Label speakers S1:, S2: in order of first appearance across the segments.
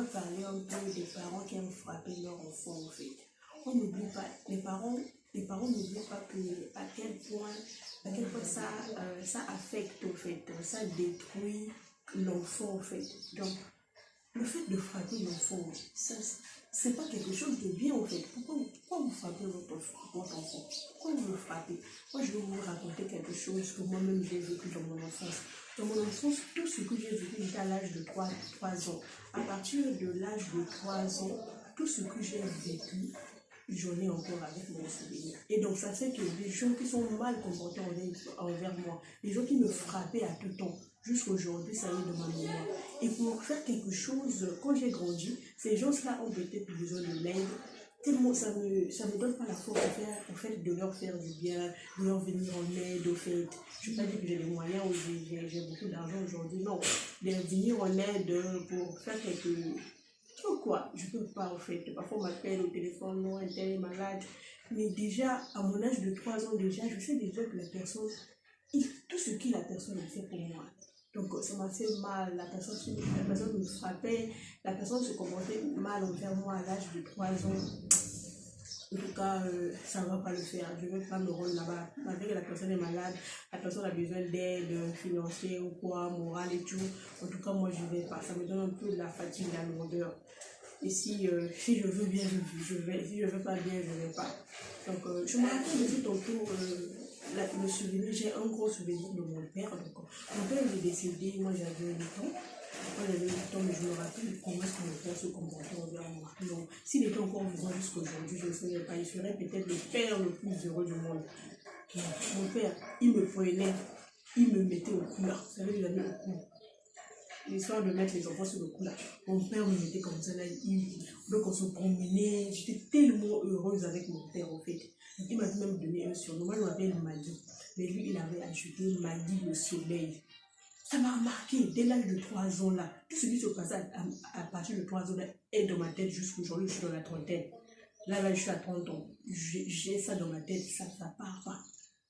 S1: va parler un peu des parents qui aiment frapper leur enfant en fait. On n'oublie pas, les parents n'oublient pas que à quel point ça affecte en fait, ça détruit l'enfant en fait. Donc, le fait de frapper l'enfant, c'est pas quelque chose de bien en fait. Pourquoi vous frappez votre enfant? Pourquoi vous le frappez? Moi, je vais vous raconter quelque chose que moi-même j'ai vécu dans mon enfance. Dans mon enfance, tout ce que j'ai vécu, j'étais à l'âge de 3 ans. À partir de l'âge de 3 ans, tout ce que j'ai vécu, j'en ai encore avec mon souvenir. Et donc, ça fait que les gens qui sont mal comportés envers moi, les gens qui me frappaient à tout temps, jusqu'aujourd'hui, ça y est de ma mémoire. Et pour faire quelque chose, quand j'ai grandi, ces gens-là ont peut-être besoin de l'aide. Tellement ça me donne pas la force de leur faire du bien, de leur venir en aide, au fait. Je ne vais pas dire que j'ai des moyens ou j'ai beaucoup d'argent aujourd'hui, non. De venir en aide pour faire quelque chose, quoi. Je peux pas, au fait. Parfois, on m'appelle au téléphone, non, un tel est malade. Mais déjà, à mon âge de 3 ans, déjà, je sais déjà que la personne, tout ce que la personne a fait pour moi. Donc, ça m'a fait mal. La personne me frappait, la personne se comportait mal envers moi à l'âge de 3 ans. En tout cas, ça ne va pas le faire. Je ne vais pas me rendre là-bas. Malgré que la personne est malade, la personne a besoin d'aide financière ou quoi, morale et tout. En tout cas, moi, je ne vais pas. Ça me donne un peu de la fatigue, de la lourdeur. Et si je veux bien, je vais. Si je ne veux pas bien, je ne vais pas. Donc, je me rappelle de tout autour. Le souvenir, j'ai un gros souvenir de mon père. Donc, mon père est décédé, moi j'avais 8 ans. Moi j'avais 8 ans, mais je me rappelle comment est-ce que mon père se comportait envers moi. Donc, s'il était encore vivant jusqu'aujourd'hui, je ne sais pas, il serait peut-être le père le plus heureux du monde. Mon père, il me prenait, il me mettait au cou là. Vous savez, il avait au cou. L'histoire de mettre les enfants sur le cou là. Mon père me mettait comme ça là. Donc on se promenait. J'étais tellement heureuse avec mon père en fait. Donc, il m'a même donné un surnom. Moi je m'appelle Maggie. Mais lui il avait ajouté Maggie le soleil. Ça m'a marqué dès l'âge de 3 ans là. Tout ce qui se passait à partir de 3 ans là est dans ma tête jusqu'aujourd'hui. Je suis dans la trentaine. Là je suis à 30 ans. J'ai ça dans ma tête. Ça part pas.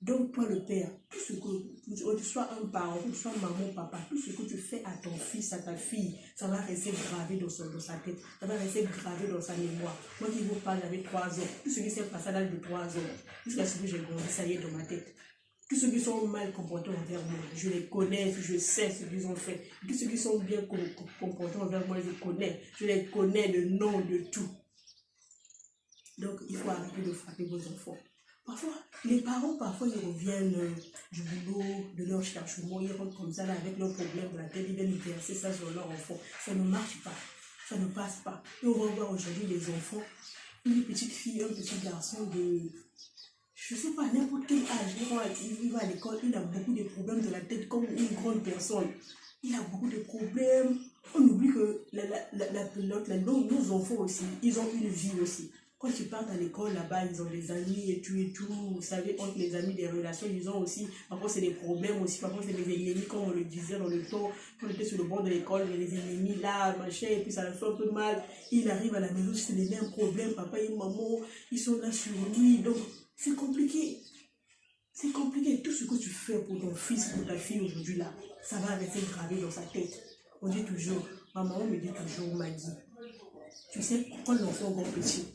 S1: Donc, toi, le père, tout ce que tu sois un parent, que tu sois maman, papa, tout ce que tu fais à ton fils, à ta fille, ça va rester gravé dans sa tête, ça va rester gravé dans sa mémoire. Moi qui vous parle, j'avais 3 ans, tout ce qui s'est passé à l'âge de 3 ans, jusqu'à ce que j'ai grandi, ça y est dans ma tête. Tous ceux qui sont mal comportés envers moi, je les connais, je sais ce qu'ils ont fait. Tous ceux qui sont bien comportés envers moi, je les connais, le nom de tout. Donc, il faut arrêter de frapper vos enfants. Parfois, les parents, ils reviennent du boulot, de leur cherchement, ils rentrent comme ça là, avec leurs problèmes de la tête, ils viennent verser ça sur leur enfant. Ça ne marche pas, ça ne passe pas. Et on va voir aujourd'hui les enfants, une petite fille, un petit garçon de, je ne sais pas, n'importe quel âge, il va à l'école, il a beaucoup de problèmes de la tête comme une grande personne. Il a beaucoup de problèmes. On oublie que nos enfants aussi, ils ont une vie aussi. Quand ils partent à l'école, là-bas, ils ont des amis et tout. Vous savez, entre les amis, des relations, ils ont aussi, parfois c'est des problèmes aussi, parfois c'est des ennemis, comme on le disait dans le temps, quand on était sur le bord de l'école, il y a des ennemis là, machin, et puis ça leur fait un peu mal. Il arrive à la maison, c'est les mêmes problèmes, papa et maman, ils sont là sur lui, donc c'est compliqué. C'est compliqué. Tout ce que tu fais pour ton fils, pour ta fille aujourd'hui là, ça va rester gravé dans sa tête. On dit toujours, ma maman me dit toujours, Maggie, tu sais, quand l'enfant est encore petit,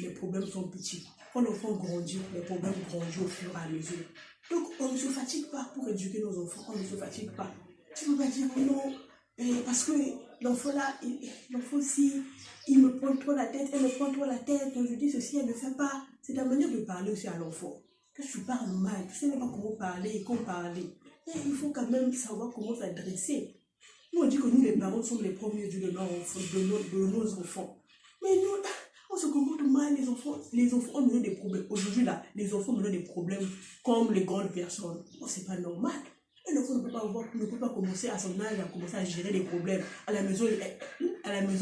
S1: les problèmes sont petits. Quand l'enfant grandit, les problèmes grandissent au fur et à mesure. Donc, on ne se fatigue pas pour éduquer nos enfants, on ne se fatigue pas. Tu ne peux pas dire non, parce que l'enfant là, l'enfant aussi, il me prend trop la tête, elle me prend trop la tête, quand je dis ceci, elle ne fait pas. C'est la manière de parler aussi à l'enfant. Quand tu parles mal, tu ne sais même pas comment parler et comment parler. Et il faut quand même savoir comment s'adresser. Nous, on dit que nous, les parents, sommes les premiers dieux de nos enfants. Mais nous, on se comporte mal, les enfants ont mené des problèmes. Aujourd'hui, là, les enfants menent des problèmes comme les grandes personnes. Oh, c'est pas normal. Un enfant ne peut pas commencer à son âge à commencer à gérer des problèmes. À la maison,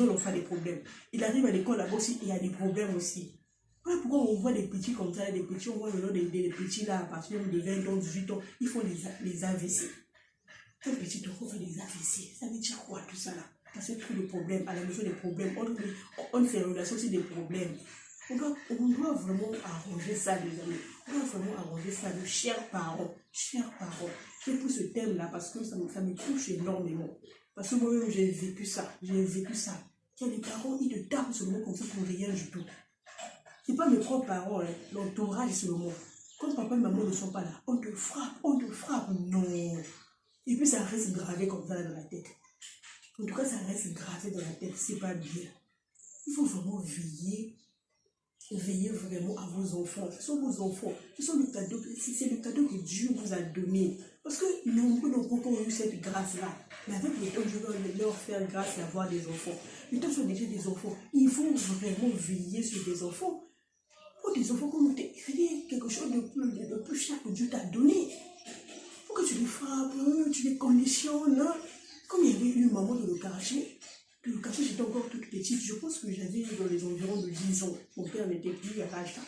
S1: l'enfant a des problèmes. Il arrive à l'école, là-bas aussi, il y a des problèmes aussi. Voilà pourquoi on voit des petits comme ça, on voit des petits là, à partir de 20 ans, 18 ans, ils font les AVC. Un petit enfant fait des AVC. Ça veut dire quoi tout ça là? Parce qu'il y a des problèmes, à la maison des problèmes, on fait relation aussi des problèmes. On doit vraiment arranger ça, les amis. On doit vraiment arranger ça, de chers parents. Chers parents. Je vais pour ce thème là parce que ça me touche énormément. Parce que moi-même, j'ai vécu ça. J'ai vécu ça. Il y a des parents, ils te tapent seulement comme ça pour rien du tout. Ce n'est pas mes propres parents, hein. L'entourage seulement. Quand papa et maman ne sont pas là, on te frappe, non. Et puis ça reste gravé comme ça dans la tête. En tout cas, ça reste gravé dans la tête, c'est pas bien. Il faut vraiment veiller vraiment à vos enfants. Ce sont vos enfants, ce sont le cadeau, c'est le cadeau que Dieu vous a donné. Parce que nombreux ont eu cette grâce-là. Mais avec le temps, je vais leur faire grâce à avoir des enfants. Le temps, ce sont déjà des enfants. Il faut vraiment veiller sur des enfants. Pour des enfants, comme c'est quelque chose de plus cher que Dieu t'a donné. Pour que tu les frappes, tu les conditionnes. Comme il y avait une maman de le quartier, j'étais encore toute petite. Je pense que j'avais dans les environs de 10 ans. Mon père n'était plus à l'âge là.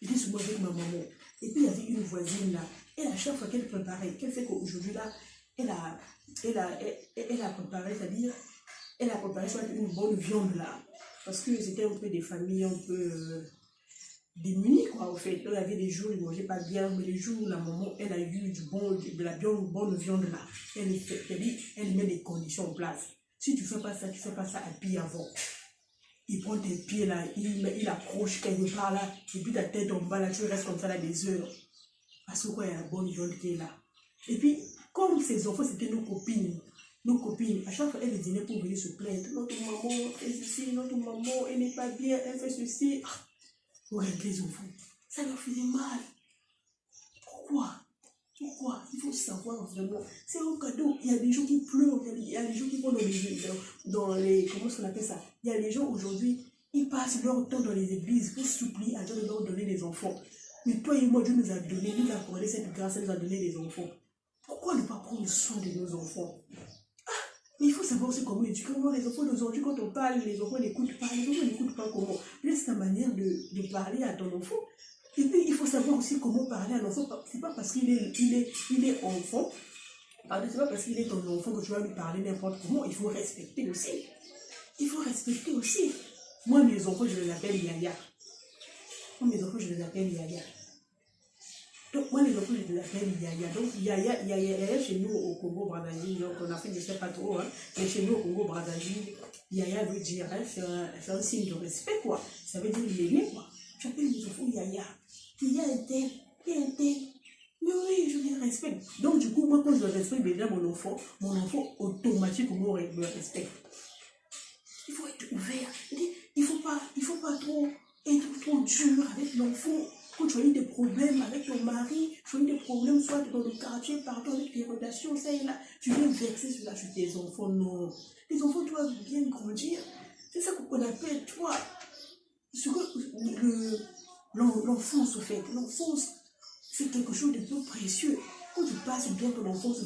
S1: J'étais souvent avec ma maman. Et puis il y avait une voisine là. Et à chaque fois qu'elle préparait, qu'elle fait qu'aujourd'hui là, elle a préparé, c'est-à-dire, elle a préparé soit une bonne viande là. Parce que c'était un peu des familles un peu démunies quoi, au fait. Donc, il y avait des jours où ils ne mangeaient pas bien, mais les jours où la maman, elle a eu de la bonne viande là. Elle met les conditions en place. Si tu ne fais pas ça, habille avant. Il prend tes pieds là, il accroche quelque part là, et puis ta tête en bas là, tu restes comme ça là des heures. Parce que quoi, il y a la bonne viande qui est là. Et puis, comme ces enfants, c'était nos copines, à chaque fois, elles venaient pour venir se plaindre. Notre maman fait ceci, notre maman, elle n'est pas bien, elle fait ceci. Regardez les enfants, ça leur faisait mal. Pourquoi? Il faut savoir vraiment. C'est un cadeau. Il y a des gens qui pleurent, il y a des gens qui vont dans les comment on appelle ça? Il y a des gens aujourd'hui, ils passent leur temps dans les églises pour supplier à Dieu de leur donner des enfants. Mais toi et moi, Dieu nous a donné, nous a accordé cette grâce, il nous a donné des enfants. Pourquoi ne pas prendre soin de nos enfants? Mais il faut savoir aussi comment éduquer. Les enfants d'aujourd'hui, quand on parle, les enfants n'écoutent pas. Les enfants n'écoutent pas comment. Laisse ta manière de parler à ton enfant. Et puis, il faut savoir aussi comment parler à l'enfant. C'est pas parce qu'il est enfant, c'est pas parce qu'il est ton enfant que tu vas lui parler n'importe comment. Il faut respecter aussi. Moi, mes enfants, je les appelle Yaya. Donc, moi, les enfants, je les appelle Yaya. Donc, Yaya chez nous au Congo-Brazzaville, donc en Afrique, je ne sais pas trop, hein, mais chez nous au Congo-Brazzaville, Yaya veut dire, hein, c'est un signe de respect, quoi. Ça veut dire l'aîné, quoi. Tu appelles les enfants Yaya. Yaya est tel, mais oui, je les respecte. Donc, du coup, moi, quand je respecte déjà mon enfant automatiquement me respecte. Il faut être ouvert. Il faut pas trop être trop dur avec l'enfant. Quand tu as eu des problèmes avec ton mari, tu as eu des problèmes soit dans le quartier, pardon, avec tes relations, ça et là, tu viens verser cela sur tes enfants. Non. Les enfants doivent bien grandir. C'est ça qu'on appelle, tu vois, l'enfance, au fait. L'enfance, c'est quelque chose de plus précieux. Quand tu passes bien ton enfance,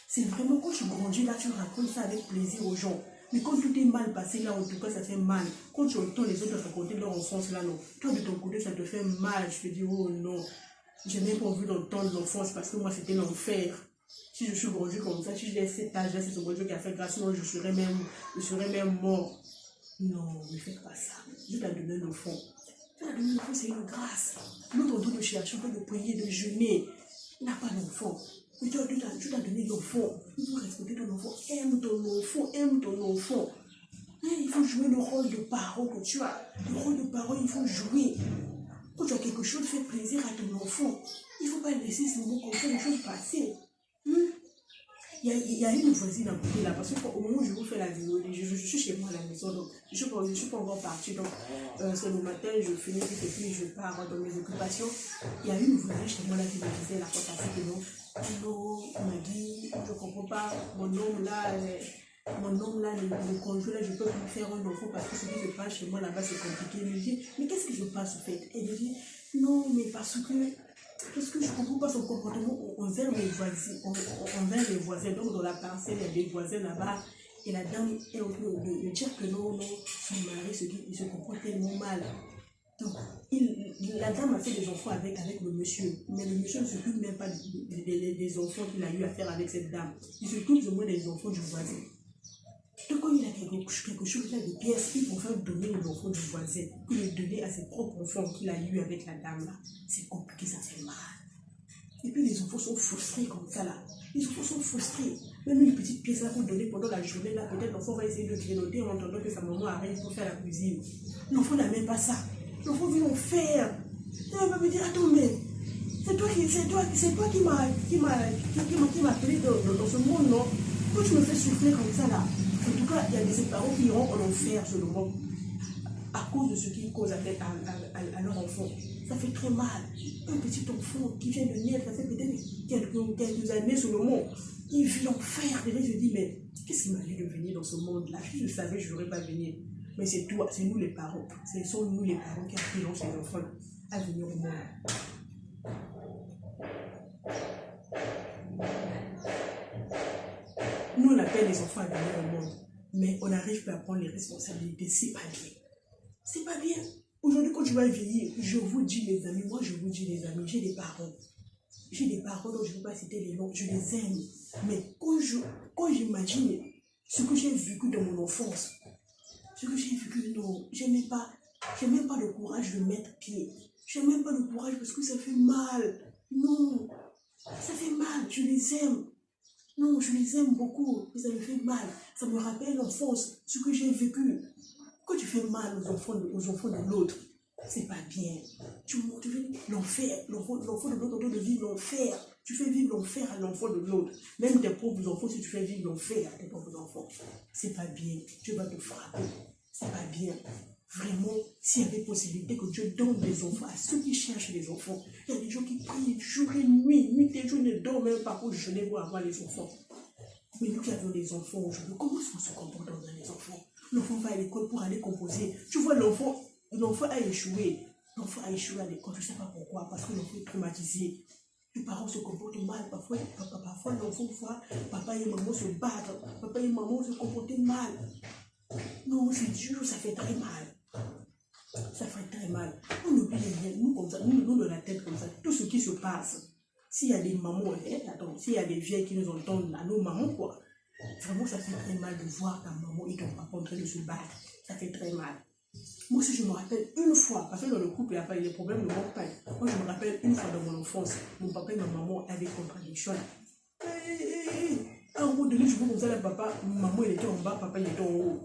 S1: c'est vraiment quand tu grandis là, tu racontes ça avec plaisir aux gens. Mais quand tout est mal passé là, en tout cas, ça fait mal. Quand tu entends les autres raconter leur enfance là, non. Toi, de ton côté, ça te fait mal. Je te dis, oh non, j'ai même pas envie d'entendre l'enfance parce que moi, c'était l'enfer. Si je suis grandi comme ça, si j'ai cet âge-là, c'est ce Dieu qui a fait grâce, sinon je serais même mort. Non, ne faites pas ça. Dieu t'a donné un enfant. Dieu t'a donné un enfant, c'est une grâce. Nous, on doit chercher, on doit prier, de jeûner. Il n'a pas d'enfant. Mais Dieu t'a donné l'enfant. Il faut respecter ton enfant. Aime ton enfant. Il faut jouer le rôle de parent que tu as. Le rôle de parent, il faut jouer. Quand tu as quelque chose, fais plaisir à ton enfant. Il ne faut pas laisser ce moment comme ça, les choses passer. Il y a une voisine à côté là, parce qu'au moment où je vous fais la vidéo, je suis chez moi à la maison, donc je ne suis pas encore partie. Donc, c'est le matin, je finis et puis je pars dans mes occupations. Il y a une voisine chez moi là qui me disait la fois passée que non, il m'a dit, je ne comprends pas, mon homme là, le conjoint là, je ne peux plus faire un enfant parce que ce qui se passe chez moi là-bas, c'est compliqué. Il me dit, mais qu'est-ce que je passe au fait? Elle me dit, non, mais parce que je ne comprends pas son comportement envers les voisins. Donc, dans la parcelle, il y a des voisins là-bas. Et la dame est en train de dire que non, son mari il se comporte tellement mal. Donc, la dame a fait des enfants avec le monsieur. Mais le monsieur ne s'occupe même pas des enfants qu'il a eu à faire avec cette dame. Il s'occupe du moins des enfants du voisin. Donc, quand il a quelque chose là de pièces, il préfère donner les enfants du voisin que de donner à ses propres enfants qu'il a eu avec la dame là. C'est compliqué, ça fait mal. Et puis les enfants sont frustrés comme ça là. Les enfants sont frustrés. Même une petite pièce là pour donner pendant la journée là, peut-être l'enfant va essayer de grignoter en entendant que sa maman arrive pour faire la cuisine. L'enfant n'a même pas ça. L'enfant veut en faire. Et elle va me dire, attends, mais c'est toi qui m'a appelé dans ce monde, non? Pourquoi tu me fais souffrir comme ça là? En tout cas, il y a des parents qui iront en enfer selon moi à cause de ce qu'ils causent à leur enfant. Ça fait très mal. Un petit enfant qui vient de naître, ça fait peut-être quelques années seulement, il vit l'enfer. Et là, je dis, mais qu'est-ce qui m'a dit de venir dans ce monde-là? Si je savais, je n'aurais pas venu. Mais c'est toi, c'est nous les parents. Ce sont nous les parents qui appelons ces enfants à venir au monde. Nous, on appelle les enfants à venir au monde. Mais on n'arrive pas à prendre les responsabilités. C'est pas bien. C'est pas bien. Aujourd'hui, quand tu vas vieillir, je vous dis les amis, moi je vous dis les amis, j'ai des parents. J'ai des parents dont je ne vais pas citer les noms, je les aime. Mais quand j'imagine ce que j'ai vécu dans mon enfance, ce que j'ai vécu, non, je n'ai même pas le courage de mettre pied. Je n'ai même pas le courage parce que ça fait mal. Non, ça fait mal, je les aime. Non, je les aime beaucoup, mais ça me fait mal. Ça me rappelle l'enfance, ce que j'ai vécu. Quand tu fais mal aux enfants de l'autre, c'est pas bien. Tu fais l'enfer. L'enfant de l'autre en train de vivre l'enfer. Tu fais vivre l'enfer à l'enfant de l'autre. Même tes propres enfants, si tu fais vivre l'enfer à tes propres enfants, c'est pas bien. Tu vas te frapper. C'est pas bien. Vraiment, s'il y avait possibilité que Dieu donne des enfants à ceux qui cherchent des enfants, il y a des gens qui prient jour et nuit, nuit et jour, ne dorment même pas pour jeûner pour avoir les enfants. Mais nous qui avons des enfants aujourd'hui, comment est-ce qu'on se comporte dans les enfants? L'enfant va à l'école pour aller composer. Tu vois, l'enfant a échoué. L'enfant a échoué à l'école, je ne sais pas pourquoi, parce que l'enfant est traumatisé. Les parents se comportent mal. Parfois l'enfant voit papa et maman se battre. Papa et maman se comporter mal. Non, c'est dur, ça fait très mal. Ça fait très mal. On oublie les liens, nous comme ça, nous de la tête comme ça, tout ce qui se passe. S'il y a des mamans, s'il y a des vieilles qui nous entendent, à nos mamans, quoi. Vraiment, ça fait très mal de voir ta maman et ton papa en train de se battre. Ça fait très mal. Moi aussi, je me rappelle une fois, parce que dans le couple, il n'y a pas eu de problème de mon père. Moi, je me rappelle une fois dans mon enfance, mon papa et ma maman avaient contradiction. À un moment donné, je vois comme ça, le papa, maman, il était en bas, papa, il était en haut.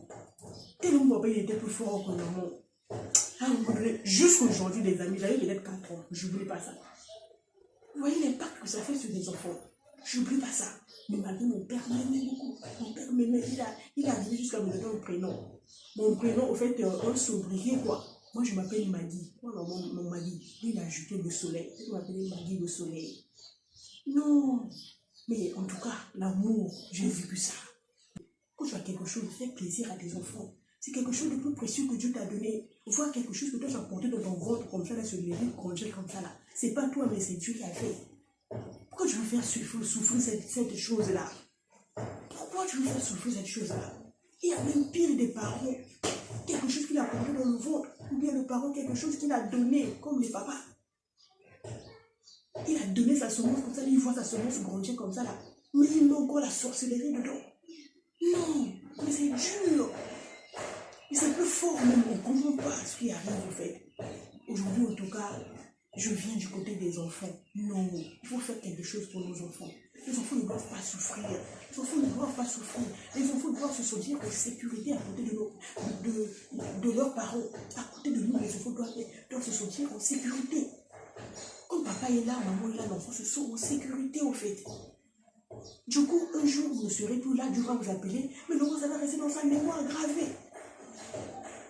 S1: Tellement papa, il était plus fort que maman. À un moment donné, jusqu'aujourd'hui, les amis, j'avais peut-être 4 ans, je n'oublie pas ça. Vous voyez l'impact que ça fait sur les enfants. Je n'oublie pas ça. Mais malgré mon père m'aimait beaucoup. Mon père m'aimait. Il a arrivé jusqu'à me donner un prénom. Mon prénom, au fait, un sobriquet, quoi. Moi, je m'appelle Maggie. Moi, mon Maggie, il a ajouté le soleil. Il m'appelait Maggie le soleil. Non. Mais en tout cas, l'amour, j'ai vécu ça. Quand tu as quelque chose, fais plaisir à tes enfants. C'est quelque chose de plus précieux que Dieu t'a donné. Voir quelque chose que toi tu as porté dans ton ventre comme ça, là, se lever, grandir comme ça, là. C'est pas toi, mais c'est Dieu qui a fait. Pourquoi tu veux faire souffrir cette chose-là? Pourquoi tu veux faire souffrir cette chose-là? Il y a même pire des parents. Quelque chose qu'il a porté dans le ventre. Ou bien le parent, quelque chose qu'il a donné, comme les papas. Il a donné sa semence comme ça, il voit sa semence grandir comme ça, là. Mais il met encore la sorcellerie dedans. Non, mais c'est dur. Et c'est plus fort même, on ne comprend pas ce qui arrive en fait. Aujourd'hui en tout cas, je viens du côté des enfants. Non, il faut faire quelque chose pour nos enfants. Les enfants ne doivent pas souffrir. Les enfants ne doivent pas souffrir. Les enfants doivent se sentir en sécurité à côté de leurs parents. À côté de nous, les enfants doivent se sentir en sécurité. Quand papa est là, maman est là, l'enfant se sent en sécurité en fait. Du coup, un jour, vous ne serez plus là, Dieu va vous appeler, mais l'enfant, ça va rester dans sa mémoire gravée.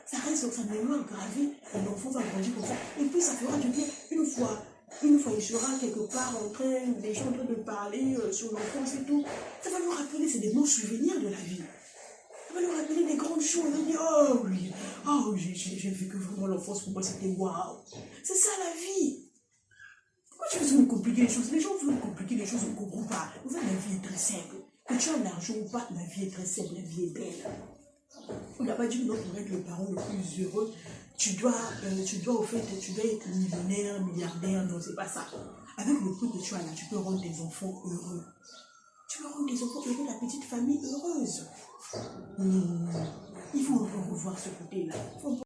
S1: Ça reste dans sa mémoire gravée, et l'enfant va grandir comme ça. Et puis, ça fera du bien. Une fois, il sera quelque part les gens en train de parler sur l'enfance et tout. Ça va lui rappeler, c'est des bons souvenirs de la vie. Ça va lui rappeler des grandes choses. Il va dire, oh oui, j'ai vécu vraiment l'enfance, pour moi, c'était waouh. C'est ça la vie. Pourquoi tu veux me compliquer les choses? Les gens veulent compliquer les choses, on ne comprend pas. En fait, la vie est très simple. Que tu as l'argent ou pas, la vie est très simple, la vie est belle. On n'a pas dit que pour être le parent le plus heureux, tu dois être millionnaire, milliardaire, non, c'est pas ça. Avec le peu que tu as là, tu peux rendre tes enfants heureux. Tu peux rendre tes enfants heureux, la petite famille heureuse. Il faut revoir ce côté-là.